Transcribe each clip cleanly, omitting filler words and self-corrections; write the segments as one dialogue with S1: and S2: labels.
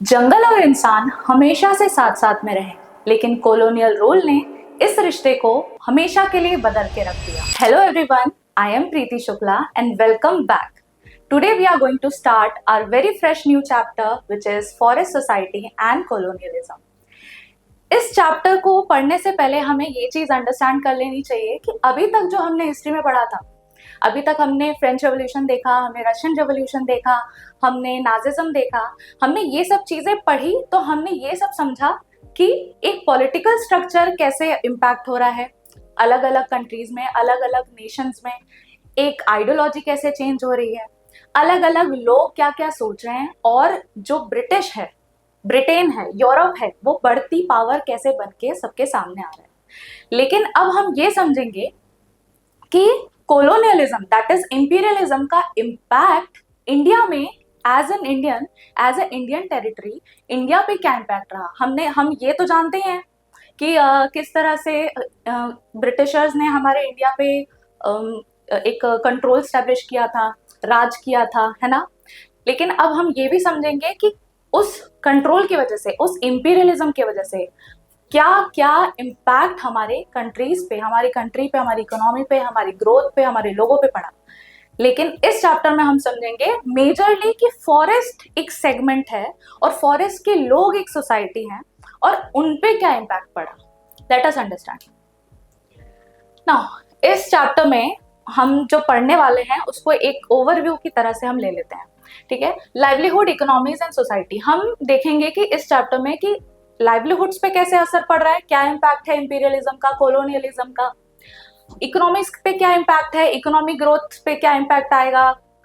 S1: जंगल और इंसान हमेशा से साथ साथ में रहे, लेकिन कॉलोनियल रूल ने इस रिश्ते को हमेशा के लिए बदल के रख दिया। Hello everyone, I am Preeti Shukla and welcome back. Today we are going to start our very fresh new chapter which is Forest Society and Colonialism. इस चैप्टर को पढ़ने से पहले हमें ये चीज अंडरस्टैंड कर लेनी चाहिए कि अभी तक जो हमने हिस्ट्री में पढ़ा था, अभी तक हमने फ्रेंच रेवोल्यूशन देखा, हमने रशियन रेवोल्यूशन देखा, हमने नाजिज्म देखा, हमने ये सब चीजें पढ़ी तो हमने ये सब समझा कि एक पॉलिटिकल स्ट्रक्चर कैसे इम्पैक्ट हो रहा है अलग अलग कंट्रीज में, अलग अलग नेशंस में, एक आइडियोलॉजी कैसे चेंज हो रही है, अलग अलग लोग क्या क्या सोच रहे हैं, और जो ब्रिटिश है, ब्रिटेन है, यूरोप है, वो बढ़ती पावर कैसे बन के सबके सामने आ रहा है। लेकिन अब हम ये समझेंगे कि कोलोनियलिज्म दैट इज इंपीरियलिज्म का इम्पैक्ट इंडिया में as a Indian territory India पे क्या इम्पैक्ट रहा। हम ये तो जानते हैं कि किस तरह से ब्रिटिशर्स ने हमारे इंडिया पे एक कंट्रोल स्टैब्लिश किया था, राज किया था, है ना। लेकिन अब हम ये भी समझेंगे कि उस कंट्रोल की वजह से, उस इंपीरियलिज्म की वजह से क्या क्या इम्पैक्ट हमारे कंट्रीज पे, हमारी कंट्री पे, हमारी इकोनॉमी पे, हमारी ग्रोथ पे, हमारे लोगों पे पड़ा। लेकिन इस चैप्टर में हम समझेंगे मेजरली कि फॉरेस्ट एक सेगमेंट है और फॉरेस्ट के लोग एक सोसाइटी हैं और उन पे क्या इम्पैक्ट पड़ा। Let us understand now. इस चैप्टर में हम जो पढ़ने वाले हैं उसको एक ओवरव्यू की तरह से हम ले लेते हैं, ठीक है। Livelihood, economies and society. हम देखेंगे कि इस चैप्टर में कि लाइवलीहुड्स पे कैसे असर पड़ रहा है, क्या इम्पैक्ट है इंपीरियलिज्म का, कोलोनियलिज्म का। इकोनॉमिक्स पे क्या इम्पैक्ट है, इकोनॉमिक ग्रोथ पे क्या इम्पैक्ट आएगा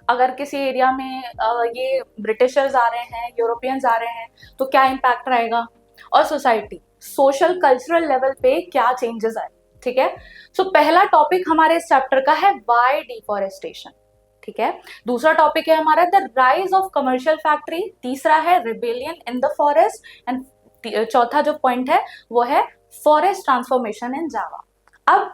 S1: अगर किसी एरिया में ये ब्रिटिशर्स आ रहे हैं, यूरोपियंस आ रहे हैं, तो क्या इम्पैक्ट रहेगा। और सोसाइटी, सोशल कल्चरल लेवल पे क्या चेंजेस आए, ठीक है। सो पहला टॉपिक हमारे इस चैप्टर का है व्हाई डिफॉरेस्टेशन, ठीक है। दूसरा टॉपिक है हमारा the rise of commercial factory. तीसरा है rebellion in the forest and चौथा जो पॉइंट है वो है फॉरेस्ट ट्रांसफॉर्मेशन इन जावा। अब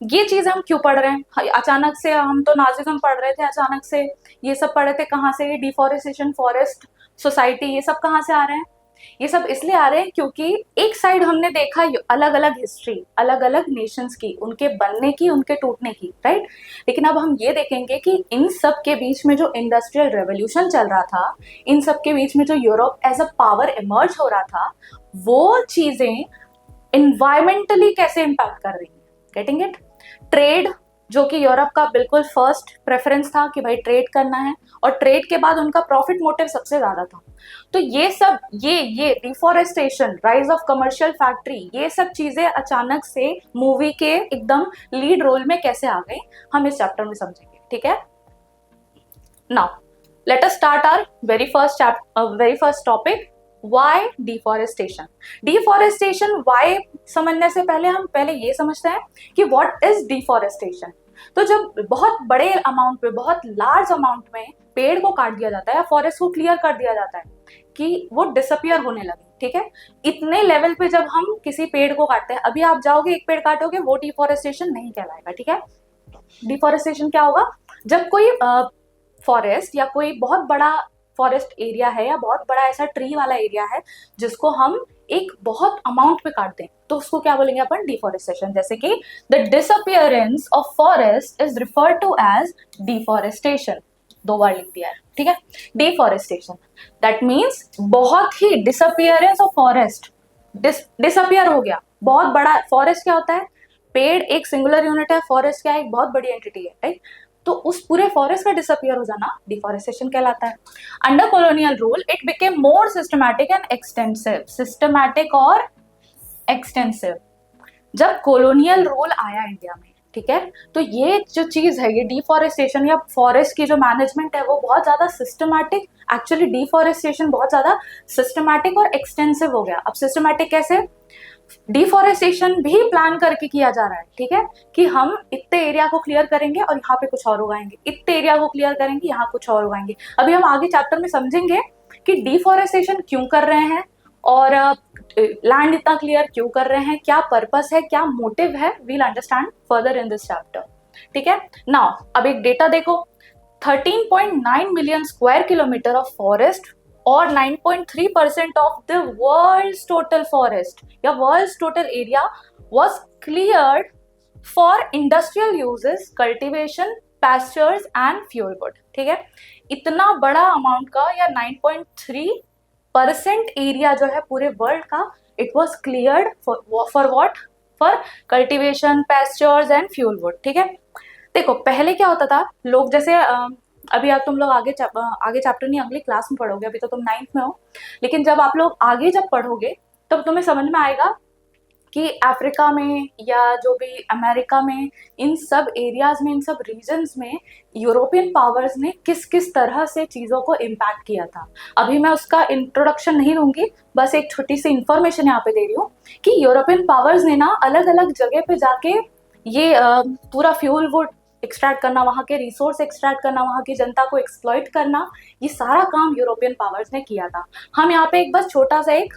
S1: ये चीज हम क्यों पढ़ रहे हैं अचानक से? हम तो नाजिज्म पढ़ रहे थे, अचानक से ये सब पढ़ रहे थे। कहाँ से डिफॉरेस्टेशन, फॉरेस्ट, सोसाइटी, ये सब कहाँ से आ रहे हैं? ये सब इसलिए आ रहे हैं क्योंकि एक साइड हमने देखा अलग अलग हिस्ट्री, अलग अलग नेशंस की, उनके बनने की, उनके टूटने की, राइट। लेकिन अब हम ये देखेंगे कि इन सब के बीच में जो इंडस्ट्रियल रेवोल्यूशन चल रहा था, इन सब के बीच में जो Europe as a power emerge हो रहा था, वो चीजें इन्वायरमेंटली कैसे इम्पैक्ट कर रही हैं। Getting it? ट्रेड, जो कि यूरोप का बिल्कुल फर्स्ट प्रेफरेंस था कि भाई ट्रेड करना है, और ट्रेड के बाद उनका प्रॉफिट मोटिव सबसे ज्यादा था। तो ये सब, ये deforestation, rise of commercial factory, ये सब चीजें अचानक से मूवी के एकदम लीड रोल में कैसे आ गई, हम इस चैप्टर में समझेंगे, ठीक है। Now let us start our very first topic, why deforestation. Deforestation why समझने से पहले हम ये समझते हैं कि व्हाट इज डिफॉरेस्टेशन। तो जब बहुत बड़े अमाउंट पे, बहुत लार्ज अमाउंट में पेड़ को काट दिया जाता है या फॉरेस्ट को क्लियर कर दिया जाता है कि वो डिसअपियर होने लगे, ठीक है। इतने लेवल पे जब हम किसी पेड़ को काटते हैं, अभी आप जाओगे एक पेड़ काटोगे, वो डिफॉरेस्टेशन नहीं कहलाएगा, ठीक है। डिफॉरेस्टेशन क्या होगा? जब कोई फॉरेस्ट या कोई बहुत बड़ा फॉरेस्ट एरिया है या बहुत बड़ा ऐसा ट्री वाला एरिया है जिसको हम एक बहुत अमाउंट पे काटते हैं, तो उसको क्या बोलेंगे अपन? डिफॉरेस्टेशन। जैसे कि the disappearance of forest is referred to as deforestation. 2 बार लिख दिया है, ठीक है। डिफॉरेस्टेशन दैट मीन्स बहुत ही डिसअपियरेंस ऑफ फॉरेस्ट, डिसअपियर हो गया। बहुत बड़ा फॉरेस्ट क्या होता है? पेड़ एक सिंगुलर यूनिट है, फॉरेस्ट क्या है? एक बहुत बड़ी एंटिटी है, राइट। तो उस पूरे फॉरेस्ट का डिसअपियर हो जाना डिफॉरेस्टेशन कहलाता है। Under colonial rule it became more systematic and extensive. Systematic और एक्सटेंसिव, जब कॉलोनियल रूल आया इंडिया में, ठीक है, तो ये जो चीज है, ये डिफॉरेस्टेशन या फॉरेस्ट की जो मैनेजमेंट है, वो बहुत ज्यादा सिस्टमैटिक, एक्चुअली डिफॉरेस्टेशन बहुत ज्यादा सिस्टमैटिक और एक्सटेंसिव हो गया। अब सिस्टमैटिक कैसे? डिफॉरेस्टेशन भी प्लान करके किया जा रहा है, ठीक है, कि हम इतने एरिया को क्लियर करेंगे और यहाँ पे कुछ और उगाएंगे, इतने एरिया को क्लियर करेंगे, यहाँ कुछ और उगाएंगे। अभी हम आगे चैप्टर में समझेंगे कि डिफॉरेस्टेशन क्यों कर रहे हैं और लैंड इतना क्लियर क्यों कर रहे हैं, क्या पर्पस है, क्या मोटिव है। We'll understand further in this chapter, ठीक है। नाउ अब एक डेटा देखो, 13.9 million square kilometre of forest और 9.3% of the world's total forest या world's total area was cleared for industrial uses, cultivation, pastures and fuel wood. ठीक है, इतना बड़ा अमाउंट का या 9.3% एरिया जो है पूरे वर्ल्ड का, it was cleared for what, for cultivation, pastures and fuel wood. ठीक है, देखो पहले क्या होता था, लोग जैसे अभी आप तुम लोग आगे चैप्टर नहीं अगली क्लास में पढ़ोगे, अभी तो तुम 9th में हो, लेकिन जब आप लोग आगे जब पढ़ोगे तब तुम्हें समझ में आएगा कि अफ्रीका में या जो भी अमेरिका में, इन सब एरियाज में, इन सब रीजन्स में यूरोपियन पावर्स ने किस किस तरह से चीज़ों को इम्पैक्ट किया था। अभी मैं उसका इंट्रोडक्शन नहीं दूंगी, बस एक छोटी सी इंफॉर्मेशन यहाँ पे दे रही हूँ कि यूरोपियन पावर्स ने ना अलग अलग जगह पे जाके ये पूरा फ्यूल वुड एक्सट्रैक्ट करना, वहाँ के रिसोर्स एक्सट्रैक्ट करना, वहाँ की जनता को एक्सप्लॉइट करना, ये सारा काम यूरोपियन पावर्स ने किया था। हम यहाँ पे एक बस छोटा सा एक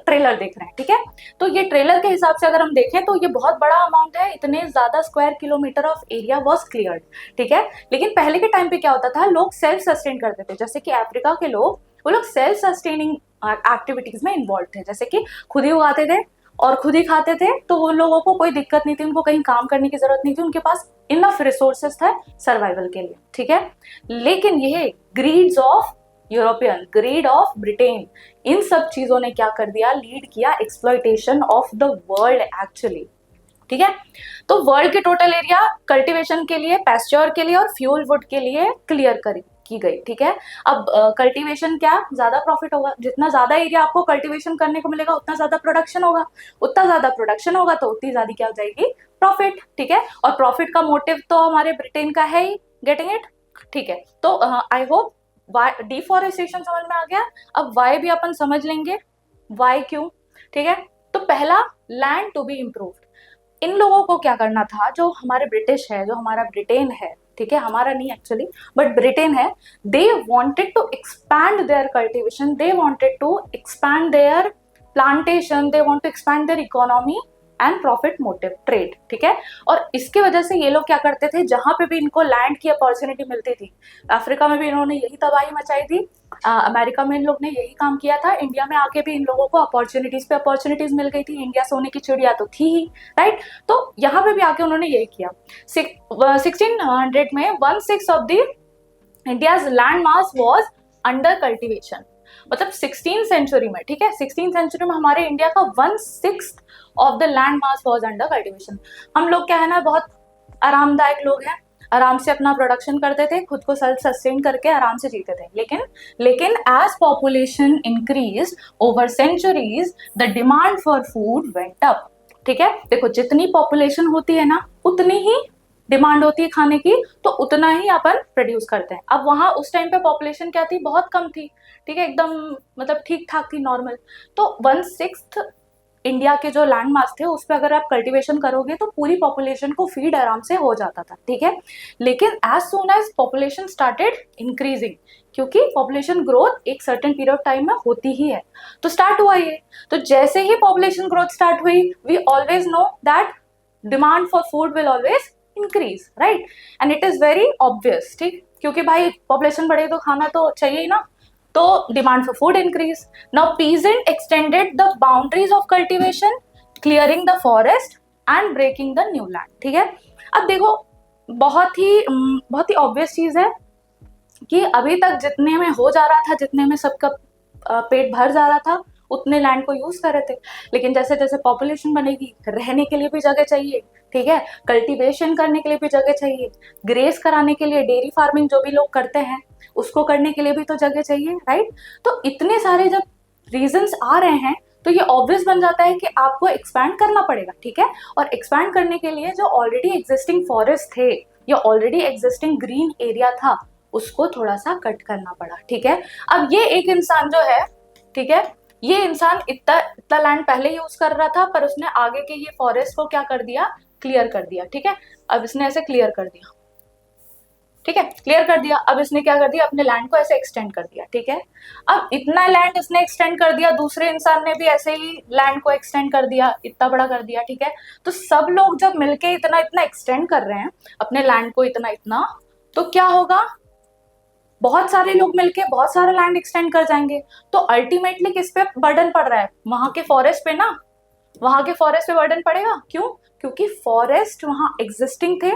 S1: ट्रेलर देख रहे हैं। ठीक है, तो ये ट्रेलर के हिसाब से अगर हम देखें तो ये बहुत बड़ा अमाउंट है, इतने ज्यादा square kilometre of area was cleared. ठीक है, लेकिन पहले के टाइम पे क्या होता था, लोग सेल्फ सस्टेन करते थे, जैसे कि अफ्रीका के लोग, वो लोग सेल्फ सस्टेनिंग एक्टिविटीज में इन्वॉल्व थे, जैसे कि खुद ही उगाते थे और खुद ही खाते थे, तो वो लोगों को कोई दिक्कत नहीं थी, उनको कहीं काम करने की जरूरत नहीं थी, उनके पास इनफ रिसोर्सेस था सर्वाइवल के लिए। ठीक है, लेकिन ये greeds of European, greed of Britain, इन सब चीजों ने क्या कर दिया, लीड किया exploitation of the world actually. ठीक है, तो वर्ल्ड के टोटल एरिया कल्टीवेशन के लिए, पैस्चर के लिए और फ्यूल वुड के लिए क्लियर की गई। ठीक है, अब कल्टीवेशन क्या, ज्यादा प्रॉफिट होगा, जितना ज्यादा एरिया आपको कल्टीवेशन करने को मिलेगा उतना ज्यादा प्रोडक्शन होगा, उतना ज्यादा प्रोडक्शन होगा तो उतनी ज्यादा क्या हो जाएगी, प्रॉफिट। ठीक है, और प्रॉफिट का मोटिव तो हमारे ब्रिटेन का है ही, गेटिंग इट। ठीक है, तो आई होप डिफॉरेस्टेशन समझ में आ गया। अब वाई भी अपन समझ लेंगे, वाई क्यों। ठीक है, तो पहला, लैंड टू बी इम्प्रूव्ड। इन लोगों को क्या करना था, जो हमारे ब्रिटिश है, जो हमारा ब्रिटेन है, ठीक है, हमारा नहीं एक्चुअली बट ब्रिटेन है, they wanted to expand their cultivation, they wanted to expand their plantation, they want to expand their economy and profit motive, trade. ठीक है, और इसके वजह से ये लोग क्या करते थे, जहां पे भी इनको लैंड की अपॉर्चुनिटी मिलती थी, अफ्रीका में भी इन्होंने यही तबाही मचाई थी, अमेरिका में इन लोग ने यही काम किया था, इंडिया में आके भी इन लोगों को अपॉर्चुनिटीज पे अपॉर्चुनिटीज मिल गई थी, इंडिया सोने की चिड़िया तो थी ही, राइट। तो यहाँ पे भी आके उन्होंने यही किया। 1600 में 1/6 of the India's land mass was under cultivation, मतलब 16th सेंचुरी में। ठीक है, 16th सेंचुरी में हमारे इंडिया का 1/6 of the land mass was under cultivation. हम लोग क्या है ना, बहुत आरामदायक लोग हैं, आराम से अपना प्रोडक्शन करते थे, खुद को सेल्फ सस्टेन करके आराम से जीते थे, लेकिन as population increase over centuries the demand for food went up. ठीक है, देखो जितनी पॉपुलेशन होती है ना उतनी ही डिमांड होती है खाने की, तो उतना ही अपन प्रोड्यूस करते हैं। अब वहां उस टाइम पे पॉपुलेशन क्या थी, बहुत कम थी। ठीक है, एकदम मतलब ठीक ठाक थी, नॉर्मल। तो 1/6 इंडिया के जो लैंड मास थे उस पर अगर आप कल्टीवेशन करोगे तो पूरी पॉपुलेशन को फीड आराम से हो जाता था। ठीक है, लेकिन as soon as population started increasing, क्योंकि पॉपुलेशन ग्रोथ एक सर्टेन पीरियड ऑफ टाइम में होती ही है, तो स्टार्ट हुआ ये। तो जैसे ही पॉपुलेशन ग्रोथ स्टार्ट हुई, we always know that demand for food will always increase, right, and it is very obvious. ठीक, क्योंकि भाई पॉपुलेशन बढ़े तो खाना तो चाहिए ही ना, तो demand for food increase. Now peasant extended the boundaries of cultivation, clearing the forest and breaking the new land. ठीक है, अब देखो बहुत ही ऑब्वियस चीज है कि अभी तक जितने में हो जा रहा था, जितने में सबका पेट भर जा रहा था, उतने लैंड को यूज कर रहे थे, लेकिन जैसे जैसे पॉपुलेशन बनेगी, रहने के लिए भी जगह चाहिए। ठीक है, कल्टीवेशन करने के लिए भी जगह चाहिए, ग्रेस कराने के लिए, डेयरी फार्मिंग जो भी लोग करते हैं उसको करने के लिए भी तो जगह चाहिए, राइट। तो इतने सारे जब रीजंस आ रहे हैं तो ये ऑब्वियस बन जाता है कि आपको एक्सपैंड करना पड़ेगा। ठीक है, और एक्सपैंड करने के लिए जो ऑलरेडी एग्जिस्टिंग फॉरेस्ट थे या ऑलरेडी एग्जिस्टिंग ग्रीन एरिया था उसको थोड़ा सा कट करना पड़ा। ठीक है, अब ये एक इंसान जो है, ठीक है, ये इंसान इतना लैंड पहले यूज कर रहा था, पर उसने आगे के ये फॉरेस्ट को क्या कर दिया, क्लियर कर दिया। ठीक है, अब इसने ऐसे क्लियर कर दिया, ठीक है, क्लियर कर दिया। अब इसने क्या कर दिया, अपने लैंड को ऐसे एक्सटेंड कर दिया। ठीक है, अब इतना लैंड इसने एक्सटेंड कर दिया, दूसरे इंसान ने भी ऐसे ही लैंड को एक्सटेंड कर दिया, इतना बड़ा कर दिया। ठीक है, तो सब लोग जब मिलके इतना इतना एक्सटेंड कर रहे हैं अपने लैंड को इतना इतना, तो क्या होगा, बहुत सारे लोग मिलके बहुत सारा लैंड एक्सटेंड कर जाएंगे, तो अल्टीमेटली किस पे बर्डन पड़ रहा है? वहां के फॉरेस्ट पे ना, वहां के फॉरेस्ट पे बर्डन पड़ेगा। क्यों? क्योंकि फॉरेस्ट वहां एग्जिस्टिंग थे,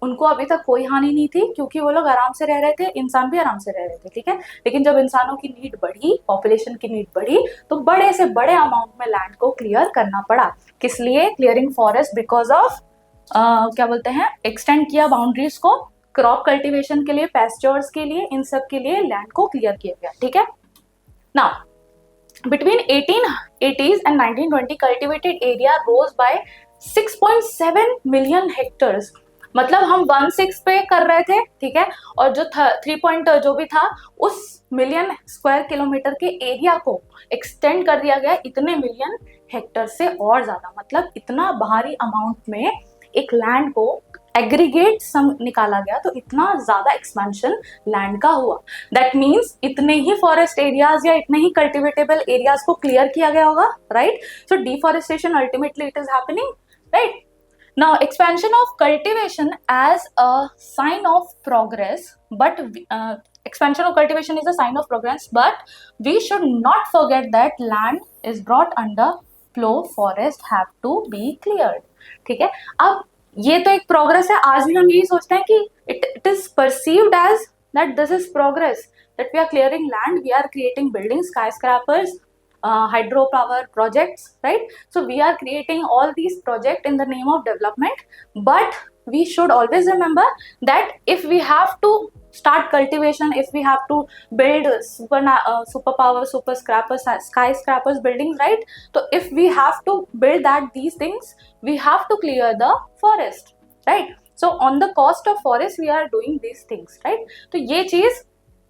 S1: उनको अभी तक कोई हानि नहीं थी, क्योंकि वो लोग आराम से रह रहे थे, इंसान भी आराम से रह रहे थे, ठीक है। लेकिन जब इंसानों की नीड बढ़ी, पॉपुलेशन की नीड बढ़ी, तो बड़े से बड़े अमाउंट में लैंड को क्लियर करना पड़ा। किस लिए? क्लियरिंग फॉरेस्ट बिकॉज ऑफ क्या बोलते हैं, एक्सटेंड किया बाउंड्रीज को, क्रॉप कल्टीवेशन के लिए, पेस्चर्स के लिए, इन सब के लिए लैंड को क्लियर किया गया, ठीक है। Now between 1880s and 1920 cultivated area rose by 6.7 million hectares। मतलब हम 1.6 पे कर रहे थे, ठीक है, और जो 3 पॉइंट जो भी था, उस मिलियन स्क्वायर किलोमीटर के एरिया को एक्सटेंड कर दिया गया इतने मिलियन हेक्टर से और ज्यादा। मतलब इतना भारी अमाउंट में एक लैंड को एग्रीगेट सम निकाला गया, तो इतना ज्यादा एक्सपेंशन लैंड का हुआ। दैट मीन्स इतने ही फॉरेस्ट एरियाज या इतने ही कल्टिवेटेबल एरियाज को क्लियर किया गया होगा, right. So deforestation ultimately it is happening, right. Now, expansion of cultivation as a sign of progress, but expansion of cultivation is a sign of progress, but we should not forget that land is brought under flow, forest have to be cleared, ठीक है। अब ये तो एक progress है, आज भी हम यही सोचते हैं कि it is perceived as that this is progress, that we are clearing land, we are creating buildings, skyscrapers, hydropower projects, right? So we are creating all these projects in the name of development, but we should always remember that if we have to start cultivation, if we have to build superpower, super scrappers, skyscrapers buildings, right? So if we have to build these things, we have to clear the forest, right? So on the cost of forest we are doing these things, right? तो ये चीज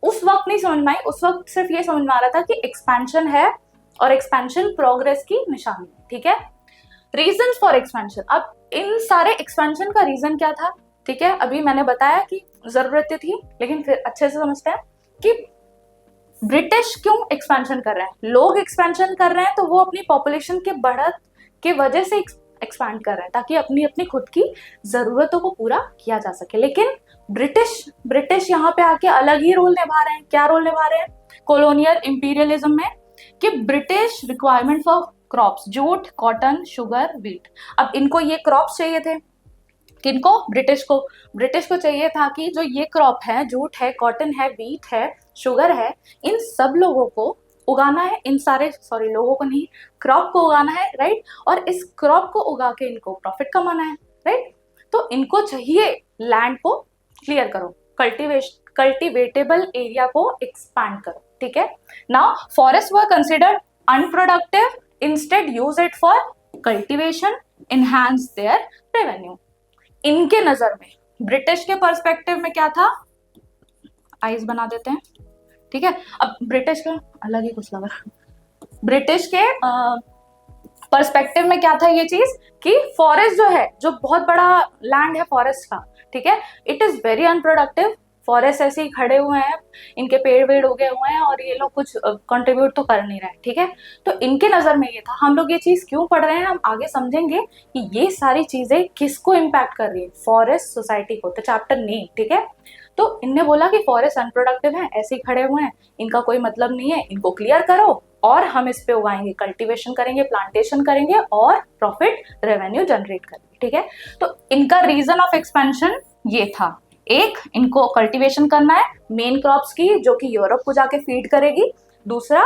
S1: उस वक्त नहीं समझ में आई, उस वक्त सिर्फ ये समझ में आ रहा था कि एक्सपेंशन है और एक्सपेंशन प्रोग्रेस की निशानी, ठीक है। रीजंस फॉर एक्सपेंशन, अब इन सारे एक्सपेंशन का रीजन क्या था, ठीक है। अभी मैंने बताया कि जरूरतें थी, लेकिन फिर अच्छे से समझते हैं कि ब्रिटिश क्यों एक्सपेंशन कर रहे हैं। लोग एक्सपेंशन कर रहे हैं तो वो अपनी पॉपुलेशन के बढ़त के वजह से एक्सपैंड कर रहे हैं, ताकि अपनी अपनी खुद की जरूरतों को पूरा किया जा सके। लेकिन ब्रिटिश यहाँ पे आके अलग ही रोल निभा रहे हैं। क्या रोल निभा रहे हैं कॉलोनियल इंपीरियलिज्म में? कि British requirement for crops, jute, cotton, sugar, wheat. अब इनको ये क्रॉप्स चाहिए थे, किनको? ब्रिटिश को चाहिए था कि जो ये क्रॉप है, जूट है, कॉटन है, व्हीट है, शुगर है, इन सब लोगों को उगाना है, इन सारे लोगों को नहीं, क्रॉप को उगाना है, राइट। और इस क्रॉप को उगा के इनको प्रॉफिट कमाना है, राइट। तो इनको चाहिए लैंड को क्लियर करो, कल्टिवेटेबल एरिया को एक्सपैंड करो, ठीक है। Now forest were considered unproductive, instead use it for cultivation, enhance there revenue. इनके नजर में, ब्रिटिश के पर्सपेक्टिव में क्या था? आइज बना देते हैं, ठीक है। अब ब्रिटिश का अलग ही कुछ लगा, ब्रिटिश के पर्सपेक्टिव में क्या था ये चीज कि फॉरेस्ट जो है, जो बहुत बड़ा लैंड है फॉरेस्ट का, ठीक है, it is very unproductive. Forest ऐसे ही खड़े हुए हैं, इनके पेड़ वेड़ उगे हुए हैं और ये लोग कुछ कंट्रीब्यूट तो कर नहीं रहे, ठीक है। तो इनके नजर में ये था। हम लोग ये चीज क्यों पढ़ रहे हैं, हम आगे समझेंगे कि ये सारी चीजें किसको इम्पैक्ट कर रही है, फॉरेस्ट सोसाइटी को। तो चैप्टर नेम, ठीक है। तो इनने बोला कि फॉरेस्ट अनप्रोडक्टिव है, ऐसे ही खड़े हुए हैं, इनका कोई मतलब नहीं है, इनको क्लियर करो और हम इस पे उगाएंगे, कल्टीवेशन करेंगे, प्लांटेशन करेंगे और प्रॉफिट, रेवेन्यू जनरेट करेंगे, ठीक है। तो इनका रीजन ऑफ एक्सपेंशन ये था, एक, इनको कल्टीवेशन करना है मेन क्रॉप्स की, जो कि यूरोप को जाके फीड करेगी। दूसरा,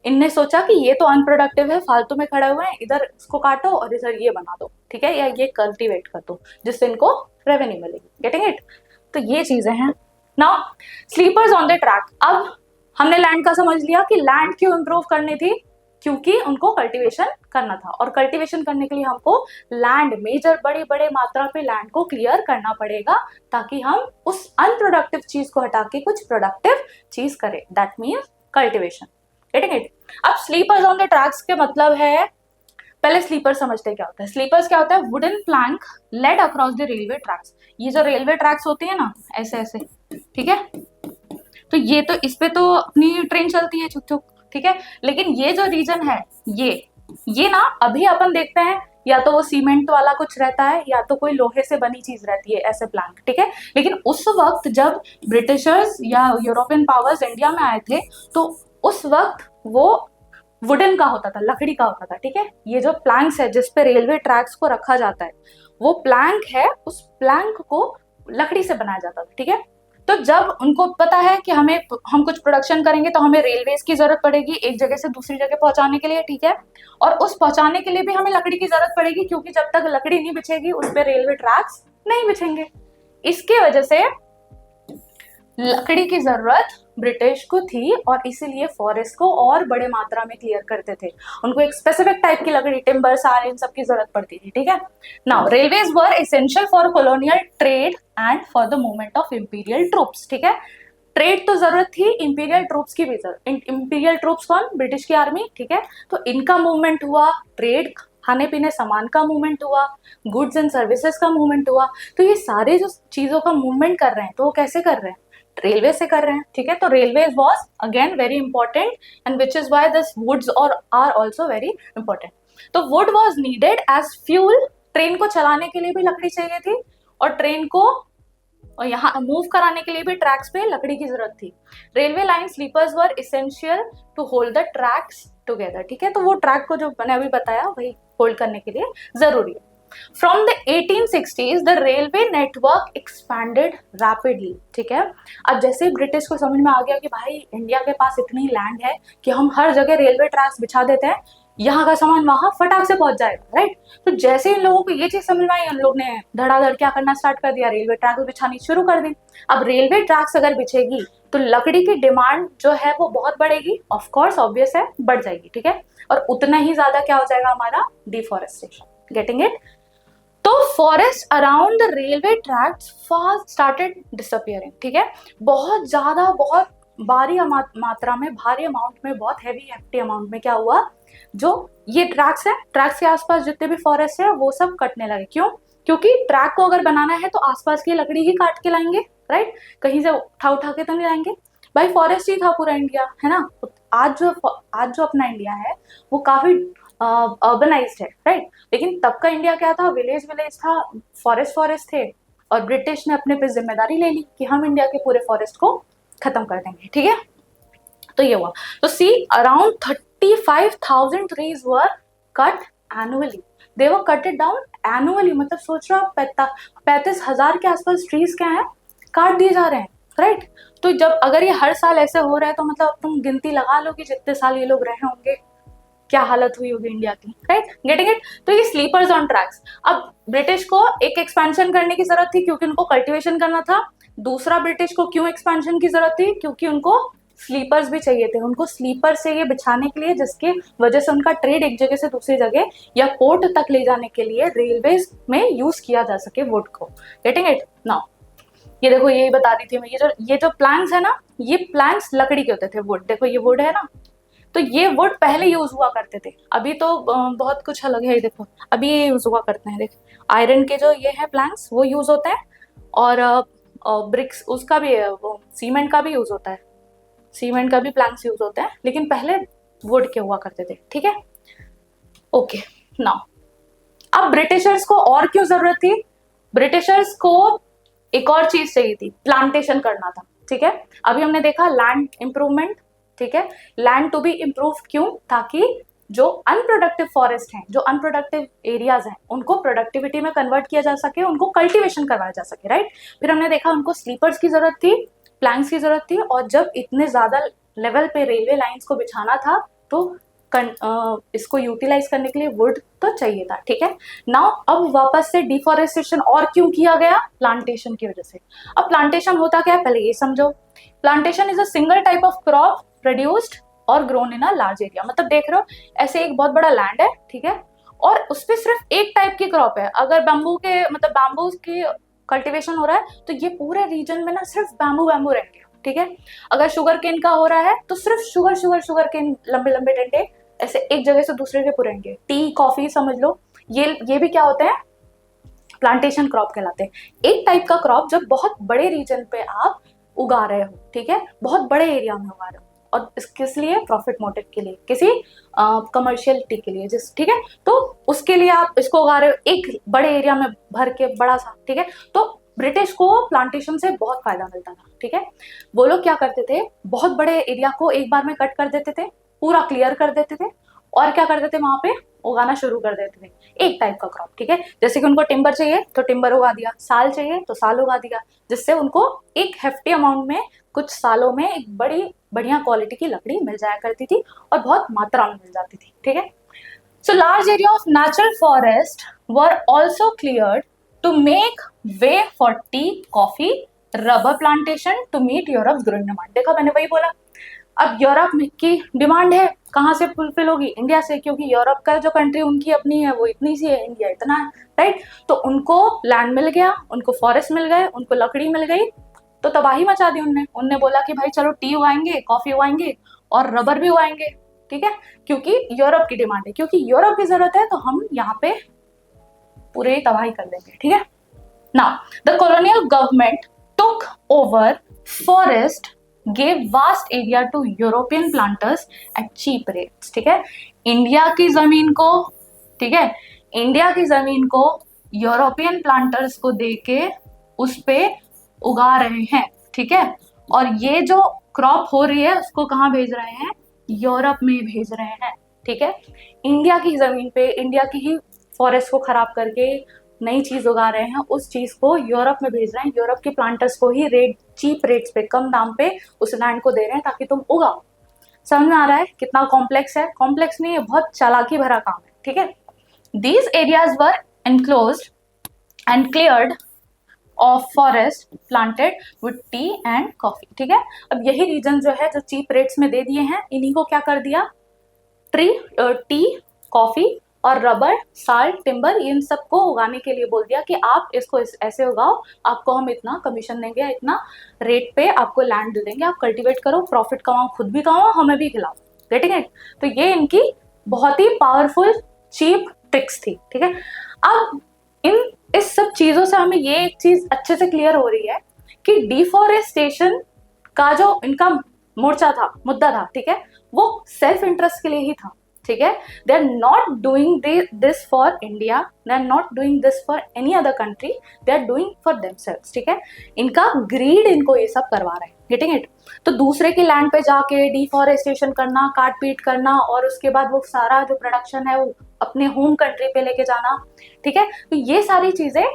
S1: इनने सोचा कि ये तो अनप्रोडक्टिव है, फालतू में खड़े हुए हैं, इधर इसको काटो और इधर ये बना दो, ठीक है, या ये कल्टीवेट कर दो, जिससे इनको रेवेन्यू मिलेगी। Getting it? तो ये चीजें हैं। Now sleepers on the track. अब हमने लैंड का समझ लिया कि लैंड क्यों इंप्रूव करनी थी, क्योंकि उनको कल्टीवेशन करना था, और कल्टीवेशन करने के लिए हमको लैंड, मेजर बड़े मात्रा पे लैंड को क्लियर करना पड़ेगा, ताकि हम उस अनप्रोडक्टिव चीज को हटा के कुछ प्रोडक्टिव चीज करें। That means cultivation. Getting it? अब स्लीपर्स ऑन द ट्रैक्स के मतलब है, पहले स्लीपर समझते क्या होता है। स्लीपर्स क्या होता है? Wooden plank laid across the railway tracks. ये जो रेलवे ट्रैक्स होती है ना, ऐसे ऐसे, ठीक है, तो ये तो इस पे तो अपनी ट्रेन चलती है छुक छुक, ठीक है। लेकिन ये जो रीजन है, ये ना अभी अपन देखते हैं या तो वो सीमेंट वाला कुछ रहता है या तो कोई लोहे से बनी चीज रहती है, ऐसे प्लैंक, ठीक है। लेकिन उस वक्त जब ब्रिटिशर्स या यूरोपियन पावर्स इंडिया में आए थे तो उस वक्त वो वुडन का होता था, लकड़ी का होता था, ठीक है। ये जो प्लैंक्स है जिसपे रेलवे ट्रैक्स को रखा जाता है वो प्लैंक है, उस प्लैंक को लकड़ी से बनाया जाता था, ठीक है। तो जब उनको पता है कि हम कुछ प्रोडक्शन करेंगे तो हमें रेलवेज की जरूरत पड़ेगी एक जगह से दूसरी जगह पहुंचाने के लिए, ठीक है। और उस पहुंचाने के लिए भी हमें लकड़ी की जरूरत पड़ेगी क्योंकि जब तक लकड़ी नहीं बिछेगी उस पर रेलवे ट्रैक्स नहीं बिछेंगे। इसकी वजह से लकड़ी की जरूरत ब्रिटिश को थी और इसीलिए फॉरेस्ट को और बड़े मात्रा में क्लियर करते थे। उनको एक स्पेसिफिक टाइप की लकड़ी, टिम्बर, साल, इन सब की जरूरत पड़ती थी, ठीक है। Now railways were essential for colonial trade and for the movement of imperial troops, ठीक है। ट्रेड तो जरूरत थी, इंपीरियल ट्रूप्स की भी जरूरत। इंपीरियल ट्रूप्स कौन? ब्रिटिश की आर्मी, ठीक है। तो इनका मूवमेंट हुआ, ट्रेड, खाने पीने सामान का मूवमेंट हुआ, गुड्स एंड सर्विसेज का मूवमेंट हुआ। तो ये सारे जो चीजों का मूवमेंट कर रहे हैं तो वो कैसे कर रहे हैं? रेलवे से कर रहे हैं, ठीक है। तो railway was again very important and which is why this woods और आर ऑल्सो वेरी इंपॉर्टेंट। तो wood was needed as fuel, train को चलाने के लिए भी लकड़ी चाहिए थी और ट्रेन को यहाँ मूव कराने के लिए भी ट्रैक्स पे लकड़ी की जरूरत थी। Railway line sleepers were essential to hold the tracks together, ठीक है। तो वो ट्रैक को जो मैंने अभी बताया वही होल्ड करने के लिए जरूरी है। From the 1860s, the railway network expanded rapidly, ठीक है। अब जैसे ब्रिटिश को समझ में आ गया कि भाई इंडिया के पास इतनी लैंड है कि हम हर जगह रेलवे ट्रैक्स बिछा देते हैं, यहाँ का सामान वहां फटाक से पहुंच जाएगा, राइट। तो जैसे इन लोगों को ये चीज समझ में आई, उन लोग ने धड़ाधड़ क्या करना स्टार्ट कर दिया, रेलवे ट्रैक बिछानी शुरू कर दी। अब रेलवे ट्रैक्स अगर बिछेगी तो लकड़ी की डिमांड जो है वो बहुत बढ़ेगी, ऑफ कोर्स ऑब्वियस है, बढ़ जाएगी, ठीक है। और उतना ही ज्यादा क्या हो जाएगा हमारा? डिफॉरेस्टेशन। Getting it? तो forest around the railway tracks fast started disappearing, ठीक है। बहुत ज्यादा, बहुत भारी मात्रा में, भारी अमाउंट में, बहुत हैवी हेफ्टी अमाउंट में क्या हुआ, जो ये ट्रैक्स है, ट्रैक्स के आसपास जितने भी फॉरेस्ट है वो सब कटने लगे। क्यों? क्योंकि ट्रैक को अगर बनाना है तो आसपास की लकड़ी ही काट के लाएंगे, राइट। कहीं से उठा के तो नहीं लाएंगे भाई, फॉरेस्ट ही था पूरा इंडिया, है ना। आज जो अपना इंडिया है वो काफी अर्बनाइज्ड है, राइट। लेकिन तब का इंडिया क्या था? विलेज था, फॉरेस्ट थे। और ब्रिटिश ने अपने पे जिम्मेदारी ले ली कि हम इंडिया के पूरे फॉरेस्ट को खत्म कर देंगे, ठीक है। तो ये हुआ। तो सी अराउंड 35,000 ट्रीज वर कट एनुअली, दे वर कटेड डाउन एनुअली। मतलब सोच रहे हो 35,000 के आसपास ट्रीज क्या है, काट दिए जा रहे हैं, राइट। तो जब अगर ये हर साल ऐसे हो रहा है तो मतलब तुम गिनती लगा लो कि जितने साल ये लोग रहे होंगे क्या हालत हुई होगी इंडिया की, राइट। Getting it? तो ये स्लीपर्स ऑन ट्रैक्स। अब ब्रिटिश को एक एक्सपेंशन करने की जरूरत थी क्योंकि उनको कल्टीवेशन करना था। दूसरा, ब्रिटिश को क्यों एक्सपेंशन की जरूरत थी? क्योंकि उनको स्लीपर्स भी चाहिए थे। उनको स्लीपर चाहिए बिछाने के लिए, जिसके वजह से उनका ट्रेड एक जगह से दूसरी जगह या पोर्ट तक ले जाने के लिए रेलवे में यूज किया जा सके वुड को। Getting it? नाउ ये देखो, यही बता रही थी मैं, ये जो प्लैंक्स है ना, ये प्लैंक्स लकड़ी के होते थे। वुड देखो, ये वुड है ना, तो ये वुड पहले यूज हुआ करते थे। अभी तो बहुत कुछ अलग है, देखो अभी ये यूज हुआ करते हैं। देखो आयरन के जो ये है प्लैंक्स वो यूज होते हैं और ब्रिक्स उसका भी वो सीमेंट का भी यूज होता है, सीमेंट का भी प्लैंक्स यूज होते हैं, लेकिन पहले वुड के हुआ करते थे, ठीक है। ओके, नाउ अब ब्रिटिशर्स को और क्यों जरूरत थी? ब्रिटिशर्स को एक और चीज चाहिए थी, प्लांटेशन करना था, ठीक है। अभी हमने देखा लैंड इंप्रूवमेंट, ठीक है। लैंड टू बी इम्प्रूव क्यों? ताकि जो अनप्रोडक्टिव फॉरेस्ट हैं, जो अनप्रोडक्टिव एरियाज हैं, उनको प्रोडक्टिविटी में कन्वर्ट किया जा सके, उनको कल्टीवेशन करवाया जा सके, राइट। फिर हमने देखा उनको स्लीपर्स की जरूरत थी, प्लैंक्स की जरूरत थी, और जब इतने ज्यादा लेवल पे रेलवे लाइंस को बिछाना था तो इसको यूटिलाइज करने के लिए वुड तो चाहिए था, ठीक है। नाउ अब वापस से डिफॉरेस्टेशन और क्यों किया गया? प्लांटेशन की वजह से। अब प्लांटेशन होता क्या है पहले ये समझो। Plantation is a single type of crop produced और grown in a large area. मतलब देख रहे हो, ऐसे एक बहुत बड़ा लैंड है, ठीक है, और उस पर सिर्फ एक टाइप की क्रॉप है। अगर बैम्बू की कल्टीवेशन हो रहा है तो ये पूरे रीजन में ना सिर्फ बैम्बू रहेंगे, ठीक है। अगर शुगर केन का हो रहा है तो सिर्फ शुगर केन, लंबे लंबे डंडे ऐसे एक जगह से दूसरे के पुरेंगे। टी, कॉफी समझ लो, ये भी क्या होते हैं? प्लांटेशन क्रॉप कहलाते हैं। एक टाइप का क्रॉप जब बहुत बड़े रीजन पे आप उगा रहे हो, ठीक है, बहुत बड़े एरिया में उगा रहे हो, और किस लिए, प्रॉफिट मोटिव के लिए, किसी कमर्शियलिटी के लिए, जिस ठीक है, तो उसके लिए आप इसको उगा रहे हो एक बड़े एरिया में भर के, बड़ा सा, ठीक है। तो ब्रिटिश को प्लांटेशन से बहुत फायदा मिलता था, ठीक है। वो लोग क्या करते थे, बहुत बड़े एरिया को एक बार में कट कर देते थे, पूरा क्लियर कर देते थे, और क्या करते थे, वहां पे उगाना शुरू कर देते थे एक टाइप का क्रॉप, ठीक है। जैसे कि उनको टिम्बर चाहिए तो टिम्बर उगा दिया, साल चाहिए तो साल उगा दिया, जिससे उनको एक हेफ्टी अमाउंट में कुछ सालों में एक बड़ी बढ़िया क्वालिटी की लकड़ी मिल जाया करती थी और बहुत मात्रा में मिल जाती थी, ठीक है। So large area of natural forest were also cleared to make way for tea, coffee, rubber plantation to meet Europe growing demand. देखा, मैंने वही बोला, अब यूरोप की डिमांड है, कहाँ से फुलफिल होगी, इंडिया से, क्योंकि यूरोप का जो कंट्री उनकी अपनी है वो इतनी सी है, इंडिया इतना है, राइट। तो उनको लैंड मिल गया, उनको फॉरेस्ट मिल गए, उनको लकड़ी मिल गई, तो तबाही मचा दी उनने बोला कि भाई चलो टी उगाएंगे, कॉफी उगाएंगे और रबर भी उगाएंगे, ठीक है, क्योंकि यूरोप की डिमांड है, क्योंकि यूरोप की जरूरत है, तो हम यहाँ पे पूरे तबाही कर देंगे, ठीक है। Now the colonial government took over forest, gave vast area to European planters at cheap rates, ठीक है। इंडिया की जमीन को, ठीक है, इंडिया की जमीन को यूरोपियन प्लांटर्स को देके उस पे उगा रहे हैं, ठीक है। और ये जो क्रॉप हो रही है उसको कहाँ भेज रहे हैं, यूरोप में भेज रहे हैं, ठीक है। इंडिया की जमीन पे इंडिया की ही फॉरेस्ट को खराब करके नई चीज उगा रहे हैं, उस चीज को यूरोप में भेज रहे हैं, यूरोप के प्लांटर्स को ही रेट, चीप रेट्स पे, कम दाम पे उस लैंड को दे रहे हैं ताकि तुम उगाओ। समझ में आ रहा है कितना कॉम्प्लेक्स है? कॉम्प्लेक्स नहीं है, बहुत चालाकी भरा काम है, ठीक है। These areas were enclosed and cleared of forest planted with T and coffee, ठीक है। अब यही रीजन जो है, जो चीप रेट्स में दे दिए हैं, इन्हीं को क्या कर दिया, टी, कॉफी और रबर, साल्ट, टिम्बर, इन सबको उगाने के लिए बोल दिया कि आप इसको ऐसे उगाओ, आपको हम इतना कमीशन देंगे, इतना रेट पे आपको लैंड दे देंगे, आप कल्टीवेट करो, प्रॉफिट कमाओ, खुद भी कमाओ, हमें भी खिलाओ, गेटिंग इट। तो ये इनकी बहुत ही पावरफुल चीप ट्रिक्स थी, ठीक है। अब इस सब चीजों से हमें ये एक चीज अच्छे से क्लियर हो रही है कि डिफॉरेस्टेशन का जो इनका मोर्चा था, मुद्दा था, ठीक है, वो सेल्फ इंटरेस्ट के लिए ही था, ठीक है। They are not doing this for India, they are not doing this for any other country, they are doing for themselves, ठीक है। इनका ग्रीड इनको ये सब करवा रहे हैं, गेटिंग इट। तो दूसरे के लैंड पे जाके डिफॉरेस्टेशन करना, काट पीट करना, और उसके बाद वो सारा जो प्रोडक्शन है वो अपने होम कंट्री पे लेके जाना, ठीक है। तो ये सारी चीजें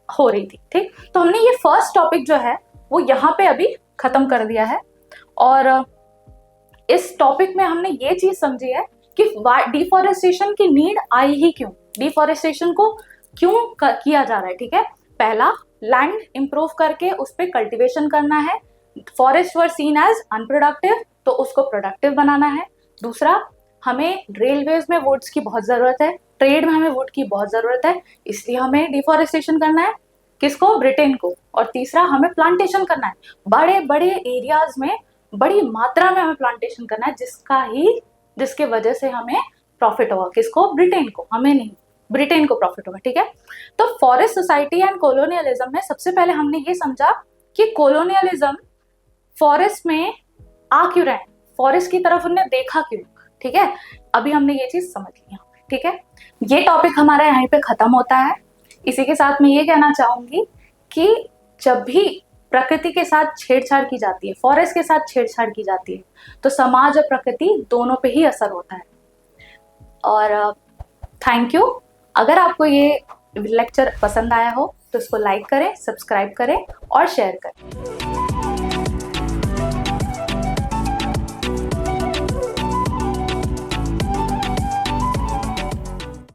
S1: हो रही थी, ठीक। तो हमने ये फर्स्ट टॉपिक जो है वो यहाँ पे अभी खत्म कर दिया है, और इस टॉपिक में हमने ये चीज समझी है कि डिफॉरेस्टेशन की नीड आई ही क्यों, डिफॉरेस्टेशन को क्यों किया जा रहा है, ठीक है। पहला, लैंड इंप्रूव करके उस पर कल्टीवेशन करना है, forest were seen as unproductive, तो उसको प्रोडक्टिव बनाना है। दूसरा, हमें रेलवेज में वुड्स की बहुत जरूरत है, ट्रेड में हमें वुड की बहुत जरूरत है, इसलिए हमें डिफॉरेस्टेशन करना है, किसको, ब्रिटेन को। और तीसरा, हमें प्लांटेशन करना है, बड़े बड़े एरियाज में बड़ी मात्रा में हमें प्लांटेशन करना है, जिसके वजह से हमें प्रॉफिट होगा, किसको, ब्रिटेन को, हमें नहीं, ब्रिटेन को प्रॉफिट होगा, ठीक है। तो फॉरेस्ट सोसाइटी एंड कॉलोनियलिज्म में सबसे पहले हमने ये समझा कि कॉलोनियलिज्म फॉरेस्ट में आ क्यों रहे हैं, फॉरेस्ट की तरफ उन्हें देखा क्यों, ठीक है। अभी हमने ये चीज समझ लिया, ठीक है। ये टॉपिक हमारा यहीं पे खत्म होता है। इसी के साथ मैं ये कहना चाहूंगी कि जब भी प्रकृति के साथ छेड़छाड़ की जाती है, फॉरेस्ट के साथ छेड़छाड़ की जाती है, तो समाज और प्रकृति दोनों पे ही असर होता है। और थैंक यू। अगर आपको ये लेक्चर पसंद आया हो तो इसको लाइक करें, सब्सक्राइब करें और शेयर करें।